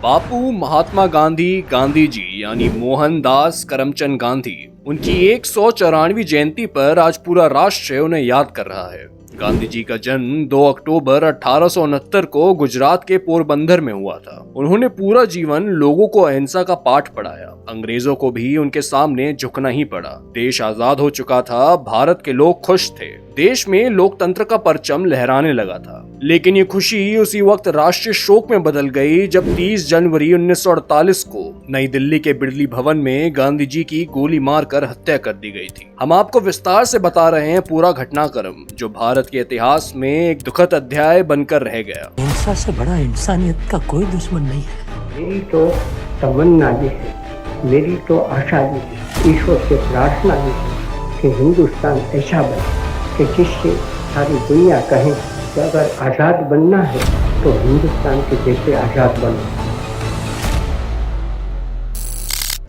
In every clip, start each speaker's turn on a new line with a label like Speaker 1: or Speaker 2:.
Speaker 1: बापू महात्मा गांधी गांधी जी यानी मोहनदास करमचंद गांधी, उनकी 194वीं जयंती पर आज पूरा राष्ट्र उन्हें याद कर रहा है। गांधी जी का जन्म 2 अक्टूबर 1869 को गुजरात के पोरबंदर में हुआ था। उन्होंने पूरा जीवन लोगों को अहिंसा का पाठ पढ़ाया। अंग्रेजों को भी उनके सामने झुकना ही पड़ा। देश आजाद हो चुका था, भारत के लोग खुश थे, देश में लोकतंत्र का परचम लहराने लगा था। लेकिन ये खुशी उसी वक्त राष्ट्रीय शोक में बदल गई जब 30 जनवरी 1948 को नई दिल्ली के बिड़ली भवन में गांधी जी की गोली मारकर हत्या कर दी गई थी। हम आपको विस्तार से बता रहे हैं पूरा घटनाक्रम, जो भारत के इतिहास में एक दुखद अध्याय बनकर रह गया।
Speaker 2: हिंसा से बड़ा इंसानियत का कोई दुश्मन नहीं है।
Speaker 3: मेरी तो तमन्ना भी है, मेरी तो आशा भी है, ईश्वर से प्रार्थना भी है कि हिंदुस्तान ऐसा बने कि जिससे सारी दुनिया कहे कि अगर आज़ाद बनना है तो हिंदुस्तान के जैसे आज़ाद बनो।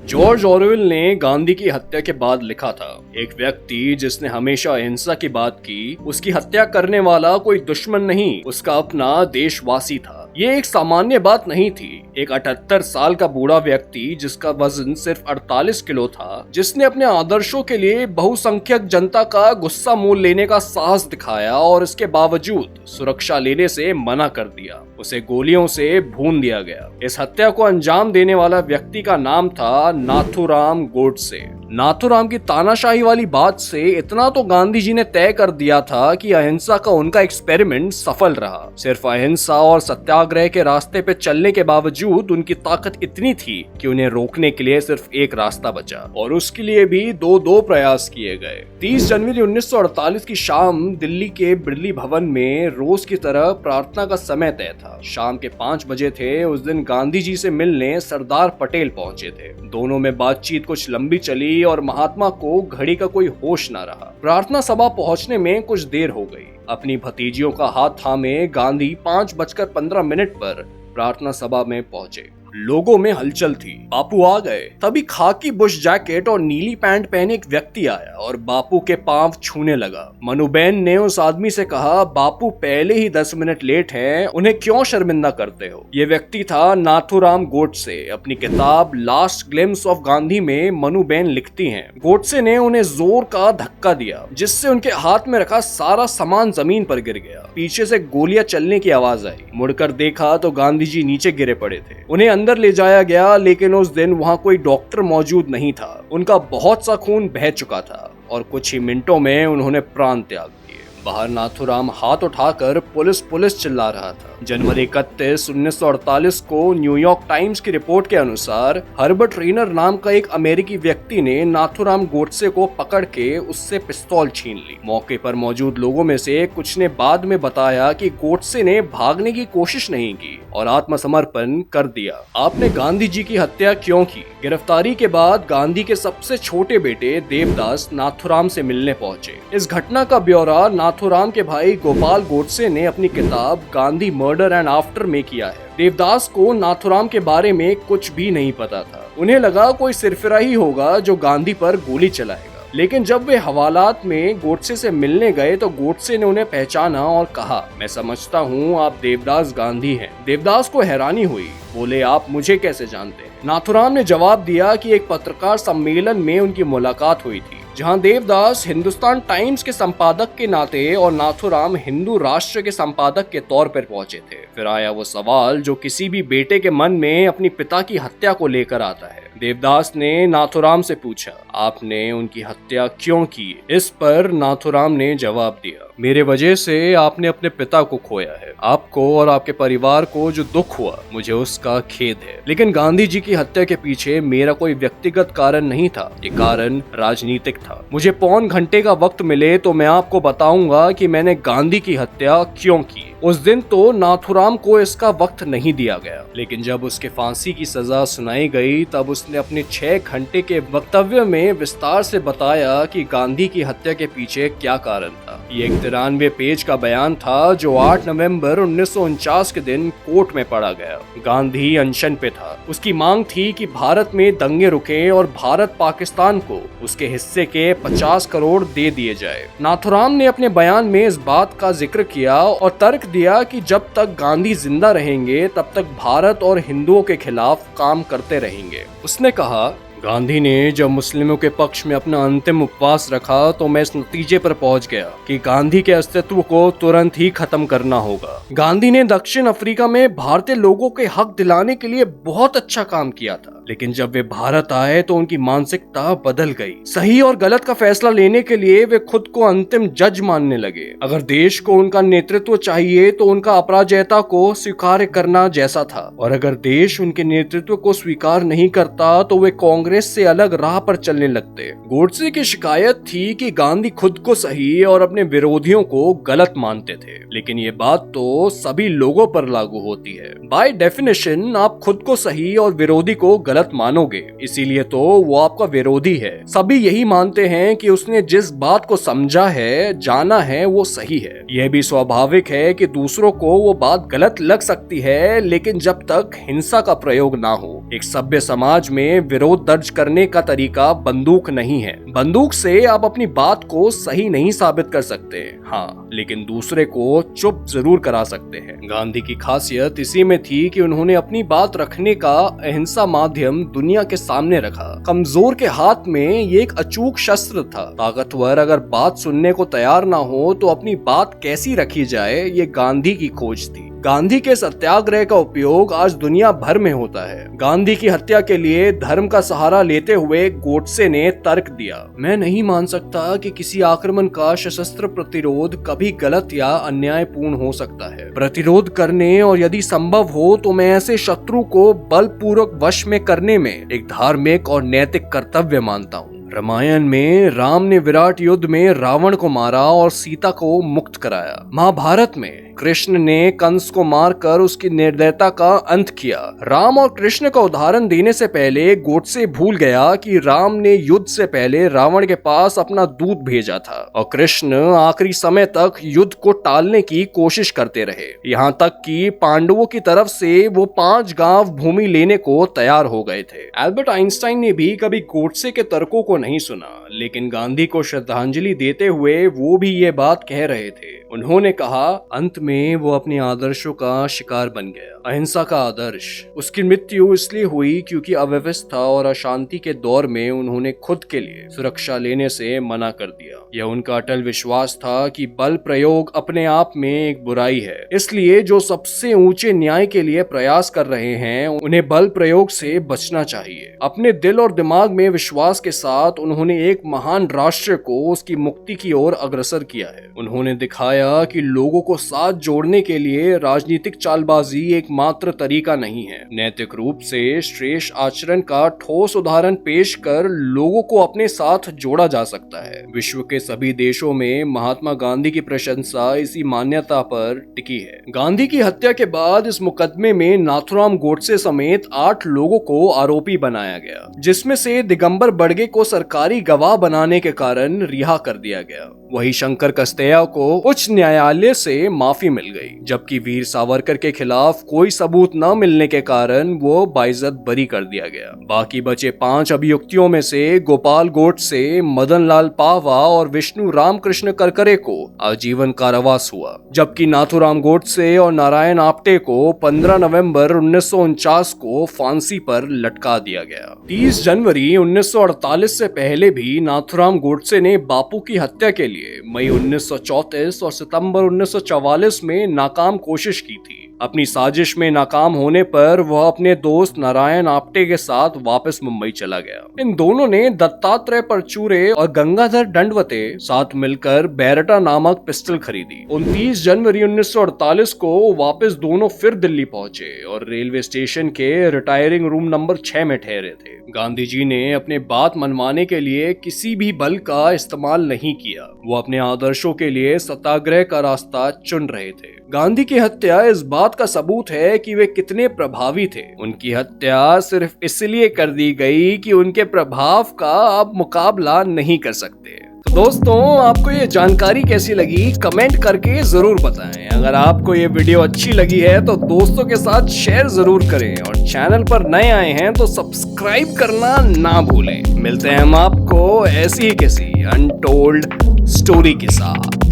Speaker 1: जॉर्ज ऑरवेल ने गांधी की हत्या के बाद लिखा था, एक व्यक्ति जिसने हमेशा अहिंसा की बात की, उसकी हत्या करने वाला कोई दुश्मन नहीं, उसका अपना देशवासी था। ये एक सामान्य बात नहीं थी। एक 78 साल का बूढ़ा व्यक्ति जिसका वजन सिर्फ 48 किलो था, जिसने अपने आदर्शों के लिए बहुसंख्यक जनता का गुस्सा मोल लेने का साहस दिखाया और इसके बावजूद सुरक्षा लेने से मना कर दिया। उसे गोलियों से भून दिया गया। इस हत्या को अंजाम देने वाला व्यक्ति का नाम था नाथूराम गोडसे। नाथूराम की तानाशाही वाली बात से इतना तो गांधी जी ने तय कर दिया था कि अहिंसा का उनका एक्सपेरिमेंट सफल रहा। सिर्फ अहिंसा और सत्याग्रह के रास्ते पे चलने के बावजूद उनकी ताकत इतनी थी कि उन्हें रोकने के लिए सिर्फ एक रास्ता बचा, और उसके लिए भी दो प्रयास किए गए। 30 जनवरी 1948 की शाम दिल्ली के बिड़ली भवन में रोज की तरह प्रार्थना का समय तय था। शाम के 5 बजे थे। उस दिन गांधी जी से मिलने सरदार पटेल पहुंचे थे। दोनों में बातचीत कुछ लंबी चली और महात्मा को घड़ी का कोई होश न रहा। प्रार्थना सभा पहुंचने में कुछ देर हो गई। अपनी भतीजियों का हाथ थामे गांधी 5:15 पर प्रार्थना सभा में पहुंचे। लोगों में हलचल थी। बापू आ गए। तभी खाकी बुश जैकेट और नीली पैंट पहने एक व्यक्ति आया और बापू के पांव छूने लगा। मनुबेन ने उस आदमी से कहा, बापू पहले ही 10 मिनट लेट हैं, उन्हें क्यों शर्मिंदा करते हो। ये व्यक्ति था नाथूराम गोडसे। अपनी किताब लास्ट ग्लिम्स ऑफ गांधी में मनुबेन लिखती हैं, गोडसे ने उन्हें जोर का धक्का दिया जिससे उनके हाथ में रखा सारा सामान जमीन पर गिर गया। पीछे से गोलियां चलने की आवाज आई। मुड़कर देखा तो गांधी जी नीचे गिरे पड़े थे। उन्हें अंदर ले जाया गया, लेकिन उस दिन वहां कोई डॉक्टर मौजूद नहीं था। उनका बहुत सा खून बह चुका था और कुछ ही मिनटों में उन्होंने प्राण त्याग दिए। बाहर नाथूराम हाथ उठाकर पुलिस चिल्ला रहा था। जनवरी 31, 1948 को न्यूयॉर्क टाइम्स की रिपोर्ट के अनुसार हर्बर्ट रेनर नाम का एक अमेरिकी व्यक्ति ने नाथूराम गोडसे को पकड़ के उससे पिस्तौल छीन ली। मौके पर मौजूद लोगों में से कुछ ने बाद में बताया कि गोडसे ने भागने की कोशिश नहीं की और आत्मसमर्पण कर दिया। आपने गांधी जी की हत्या क्यों की? गिरफ्तारी के बाद गांधी के सबसे छोटे बेटे देवदास नाथूराम से मिलने पहुंचे। इस घटना का ब्यौरा नाथूराम के भाई गोपाल गोडसे ने अपनी किताब गांधी मर्डर एंड आफ्टर में किया है। देवदास को नाथूराम के बारे में कुछ भी नहीं पता था। उन्हें लगा कोई सिरफिरा ही होगा जो गांधी पर गोली चलाएगा। लेकिन जब वे हवालात में गोडसे से मिलने गए तो गोडसे ने उन्हें पहचाना और कहा, मैं समझता हूँ आप देवदास गांधी हैं। देवदास को हैरानी हुई। बोले, आप मुझे कैसे जानते हैं? नाथूराम ने जवाब दिया कि एक पत्रकार सम्मेलन में उनकी मुलाकात हुई थी, जहां देवदास हिंदुस्तान टाइम्स के संपादक के नाते और नाथूराम हिंदू राष्ट्र के संपादक के तौर पर पहुंचे थे। फिर आया वो सवाल जो किसी भी बेटे के मन में अपनी पिता की हत्या को लेकर आता है। देवदास ने नाथूराम से पूछा, आपने उनकी हत्या क्यों की? इस पर नाथूराम ने जवाब दिया, मेरे वजह से आपने अपने पिता को खोया है। आपको और आपके परिवार को जो दुख हुआ, मुझे उसका खेद है। लेकिन गांधी जी की हत्या के पीछे मेरा कोई व्यक्तिगत कारण नहीं था, ये कारण राजनीतिक था। मुझे पौन घंटे का वक्त मिले तो मैं आपको बताऊंगा कि मैंने गांधी की हत्या क्यों की। उस दिन तो नाथूराम को इसका वक्त नहीं दिया गया, लेकिन जब उसके फांसी की सजा सुनाई गई तब उसने अपने 6 घंटे के वक्तव्य में विस्तार से बताया कि गांधी की हत्या के पीछे क्या कारण था। ये 93 पेज का बयान था जो 8 नवंबर 1949 के दिन कोर्ट में पढ़ा गया। गांधी अनशन पे था। उसकी मांग थी कि भारत में दंगे रुके और भारत पाकिस्तान को उसके हिस्से के 50 करोड़ दे दिए जाए। नाथुराम ने अपने बयान में इस बात का जिक्र किया और तर्क दिया कि जब तक गांधी जिंदा रहेंगे तब तक भारत और हिंदुओं के खिलाफ काम करते रहेंगे। उसने कहा, गांधी ने जब मुस्लिमों के पक्ष में अपना अंतिम उपवास रखा तो मैं इस नतीजे पर पहुंच गया कि गांधी के अस्तित्व को तुरंत ही खत्म करना होगा। गांधी ने दक्षिण अफ्रीका में भारतीय लोगों के हक दिलाने के लिए बहुत अच्छा काम किया था, लेकिन जब वे भारत आए तो उनकी मानसिकता बदल गई। सही और गलत का फैसला लेने के लिए वे खुद को अंतिम जज मानने लगे। अगर देश को उनका नेतृत्व चाहिए तो उनका अपराजयता को स्वीकार करना जैसा था, और अगर देश उनके नेतृत्व को स्वीकार नहीं करता तो वे कांग्रेस से अलग राह पर चलने लगते। गोडसे की शिकायत थी कि गांधी खुद को सही और अपने विरोधियों को गलत मानते थे, लेकिन ये बात तो सभी लोगों पर लागू होती है। बाय डेफिनेशन आप खुद को सही और विरोधी को गलत मानोगे, इसीलिए तो वो आपका विरोधी है। सभी यही मानते हैं कि उसने जिस बात को समझा है, जाना है, वो सही है। यह भी स्वाभाविक है कि दूसरों को वो बात गलत लग सकती है, लेकिन जब तक हिंसा का प्रयोग ना हो। एक सभ्य समाज में विरोध दर्ज करने का तरीका बंदूक नहीं है। बंदूक से आप अपनी बात को सही नहीं साबित कर सकते, हाँ, लेकिन दूसरे को चुप जरूर करा सकते हैं। गांधी की खासियत इसी में थी कि उन्होंने अपनी बात रखने का अहिंसा माध्यम दुनिया के सामने रखा। कमजोर के हाथ में ये एक अचूक शस्त्र था। ताकतवर अगर बात सुनने को तैयार ना हो तो अपनी बात कैसी रखी जाए, ये गांधी की खोज थी। गांधी के सत्याग्रह का उपयोग आज दुनिया भर में होता है। गांधी की हत्या के लिए धर्म का सहारा लेते हुए गोडसे ने तर्क दिया, मैं नहीं मान सकता कि किसी आक्रमण का सशस्त्र प्रतिरोध कभी गलत या अन्यायपूर्ण हो सकता है। प्रतिरोध करने और यदि संभव हो तो मैं ऐसे शत्रु को बलपूर्वक वश में करने में एक धार्मिक और नैतिक कर्तव्य मानता हूँ। रामायण में राम ने विराट युद्ध में रावण को मारा और सीता को मुक्त कराया। महाभारत में कृष्ण ने कंस को मारकर उसकी निर्दयता का अंत किया। राम और कृष्ण का उदाहरण देने से पहले गोडसे भूल गया कि राम ने युद्ध से पहले रावण के पास अपना दूत भेजा था और कृष्ण आखिरी समय तक युद्ध को टालने की कोशिश करते रहे, यहाँ तक कि पांडवों की तरफ से वो 5 गांव भूमि लेने को तैयार हो गए थे। एल्बर्ट आइंस्टाइन ने भी कभी गोडसे के तर्कों को नहीं सुना, लेकिन गांधी को श्रद्धांजलि देते हुए वो भी ये बात कह रहे थे। उन्होंने कहा, अंत में वो अपने आदर्शों का शिकार बन गया। अहिंसा का आदर्श। उसकी मृत्यु इसलिए हुई क्योंकि अव्यवस्था और अशांति के दौर में उन्होंने खुद के लिए सुरक्षा लेने से मना कर दिया। यह उनका अटल विश्वास था कि बल प्रयोग अपने आप में एक बुराई है, इसलिए जो सबसे ऊंचे न्याय के लिए प्रयास कर रहे हैं उन्हें बल प्रयोग से बचना चाहिए। अपने दिल और दिमाग में विश्वास के साथ उन्होंने एक महान राष्ट्र को उसकी मुक्ति की ओर अग्रसर किया है। उन्होंने दिखाया कि लोगों को साथ जोड़ने के लिए राजनीतिक चालबाजी एकमात्र तरीका नहीं है। नैतिक रूप से श्रेष्ठ आचरण का ठोस उदाहरण पेश कर लोगों को अपने साथ जोड़ा जा सकता है। विश्व के सभी देशों में महात्मा गांधी की प्रशंसा इसी मान्यता पर टिकी है। गांधी की हत्या के बाद इस मुकदमे में नाथुराम गोडसे समेत 8 लोगों को आरोपी बनाया गया, जिसमें से दिगंबर बड़गे को सरकारी गवाह बनाने के कारण रिहा कर दिया गया। वही शंकर कस्तेया को उच्च न्यायालय से माफी मिल गई, जबकि वीर सावरकर के खिलाफ कोई सबूत न मिलने के कारण वो बाइज्जत बरी कर दिया गया। बाकी बचे 5 अभियुक्तियों में से गोपाल गोडसे, मदन लाल पावा और विष्णु रामकृष्ण करकरे को आजीवन कारावास हुआ, जबकि नाथुराम गोडसे और नारायण आप्टे को 15 नवंबर 1949 को फांसी पर लटका दिया गया। 30 जनवरी 1948 से पहले भी नाथुराम गोडसे ने बापू की हत्या के लिए मई 1934 और सितंबर 1944 में नाकाम कोशिश की थी। अपनी साजिश में नाकाम होने पर वह अपने दोस्त नारायण आप्टे के साथ वापस मुंबई चला गया। इन दोनों ने दत्तात्रेय परचूरे और गंगाधर दंडवते साथ मिलकर बैरटा नामक पिस्टल खरीदी। 29 जनवरी 1948 को वापस दोनों फिर दिल्ली पहुंचे और रेलवे स्टेशन के रिटायरिंग रूम नंबर 6 में ठहरे थे। गांधी जी ने अपने बात मनवाने के लिए किसी भी बल का इस्तेमाल नहीं किया। वो अपने आदर्शों के लिए सत्याग्रह का रास्ता चुन रहे थे। गांधी की हत्या इस बात का सबूत है कि वे कितने प्रभावी थे। उनकी हत्या सिर्फ इसलिए कर दी गई कि उनके प्रभाव का आप मुकाबला नहीं कर सकते। तो दोस्तों, आपको ये जानकारी कैसी लगी कमेंट करके जरूर बताएं। अगर आपको ये वीडियो अच्छी लगी है तो दोस्तों के साथ शेयर जरूर करें और चैनल पर नए आए हैं तो सब्सक्राइब करना ना भूलें। मिलते हैं हम आपको ऐसी ही किसी अनटोल्ड स्टोरी के साथ।